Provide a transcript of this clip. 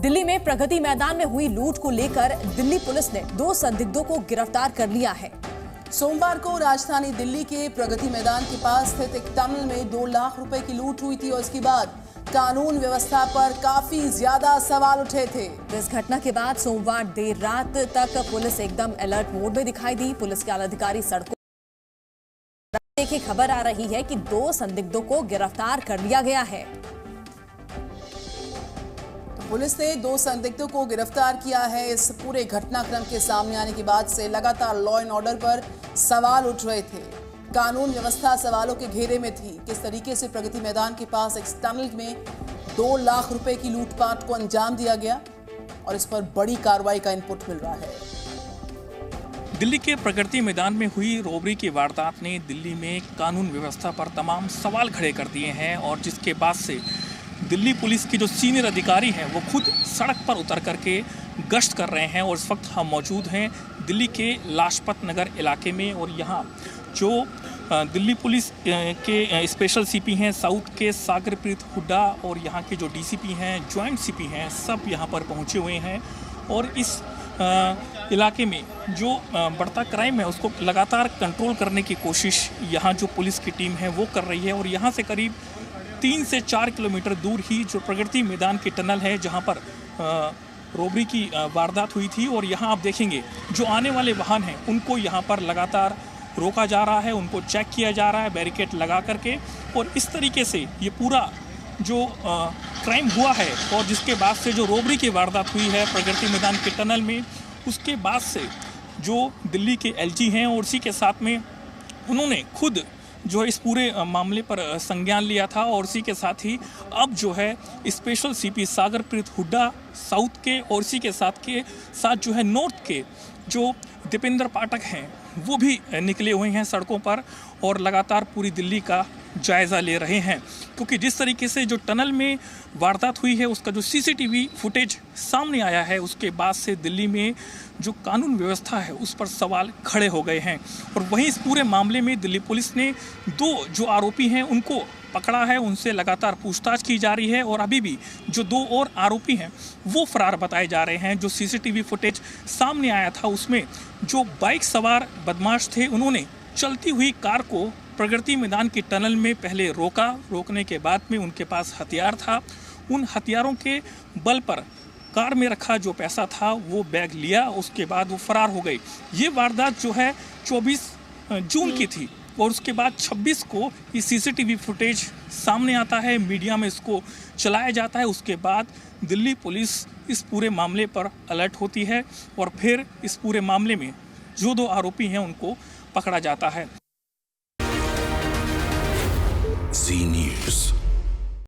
दिल्ली में प्रगति मैदान में हुई लूट को लेकर दिल्ली पुलिस ने 2 संदिग्धों को गिरफ्तार कर लिया है। सोमवार को राजधानी दिल्ली के प्रगति मैदान के पास स्थित एक टनल में 2 लाख रुपए की लूट हुई थी और इसके बाद कानून व्यवस्था पर काफी ज्यादा सवाल उठे थे। इस घटना के बाद सोमवार देर रात तक पुलिस एकदम अलर्ट मोड में दिखाई दी। पुलिस के आलाधिकारी सड़कों की खबर आ रही है कि 2 संदिग्धों को गिरफ्तार कर लिया गया है। पुलिस ने 2 संदिग्धों को गिरफ्तार किया है। इस पूरे घटनाक्रम के सामने आने के बाद से लगातार लॉ एंड ऑर्डर पर सवाल उठ रहे थे। कानून व्यवस्था सवालों के घेरे में थी। किस तरीके से प्रगति मैदान के पास एक टनल में 2 लाख रुपए की लूटपाट को अंजाम दिया गया और इस पर बड़ी कार्रवाई का इनपुट मिल रहा है। दिल्ली के प्रगति मैदान में हुई रॉबरी की वारदात ने दिल्ली में कानून व्यवस्था पर तमाम सवाल खड़े कर दिए हैं और जिसके बाद से दिल्ली पुलिस के जो सीनियर अधिकारी हैं वो खुद सड़क पर उतर करके गश्त कर रहे हैं। और इस वक्त हम मौजूद हैं दिल्ली के लाजपत नगर इलाके में और यहाँ जो दिल्ली पुलिस के स्पेशल सीपी हैं साउथ के सागरप्रीत हुड्डा और यहाँ के जो डीसीपी हैं जॉइंट सीपी हैं सब यहाँ पर पहुँचे हुए हैं। और इस इलाके में जो बढ़ता क्राइम है उसको लगातार कंट्रोल करने की कोशिश यहाँ जो पुलिस की टीम है वो कर रही है। और यहाँ से करीब 3 से 4 किलोमीटर दूर ही जो प्रगति मैदान की टनल है जहाँ पर रॉबरी की वारदात हुई थी। और यहाँ आप देखेंगे जो आने वाले वाहन हैं उनको यहाँ पर लगातार रोका जा रहा है, उनको चेक किया जा रहा है बैरिकेड लगा करके। और इस तरीके से ये पूरा जो क्राइम हुआ है और जिसके बाद से जो रॉबरी की वारदात हुई है प्रगति मैदान के टनल में, उसके बाद से जो दिल्ली के एलजी हैं और उसी के साथ में उन्होंने खुद जो इस पूरे मामले पर संज्ञान लिया था। और इसी के साथ ही अब जो है special CP Sagarpreet Hooda south के और इसी के साथ जो है नॉर्थ के जो दीपेंद्र पाठक हैं वो भी निकले हुए हैं सड़कों पर और लगातार पूरी दिल्ली का जायज़ा ले रहे हैं। क्योंकि जिस तरीके से जो टनल में वारदात हुई है उसका जो सीसीटीवी फुटेज सामने आया है उसके बाद से दिल्ली में जो कानून व्यवस्था है उस पर सवाल खड़े हो गए हैं। और वहीं इस पूरे मामले में दिल्ली पुलिस ने 2 जो आरोपी हैं उनको पकड़ा है, उनसे लगातार पूछताछ की जा रही है। और अभी भी जो 2 और आरोपी हैं वो फरार बताए जा रहे हैं। जो सीसीटीवी फुटेज सामने आया था उसमें जो बाइक सवार बदमाश थे उन्होंने चलती हुई कार को प्रगति मैदान की टनल में पहले रोका। रोकने के बाद में उनके पास हथियार था, उन हथियारों के बल पर कार में रखा जो पैसा था वो बैग लिया, उसके बाद वो फरार हो गए। ये वारदात जो है 24 जून की थी और उसके बाद 26 को ये सीसीटीवी फुटेज सामने आता है, मीडिया में इसको चलाया जाता है। उसके बाद दिल्ली पुलिस इस पूरे मामले पर अलर्ट होती है और फिर इस पूरे मामले में जो 2 आरोपी हैं उनको पकड़ा जाता है। Z News।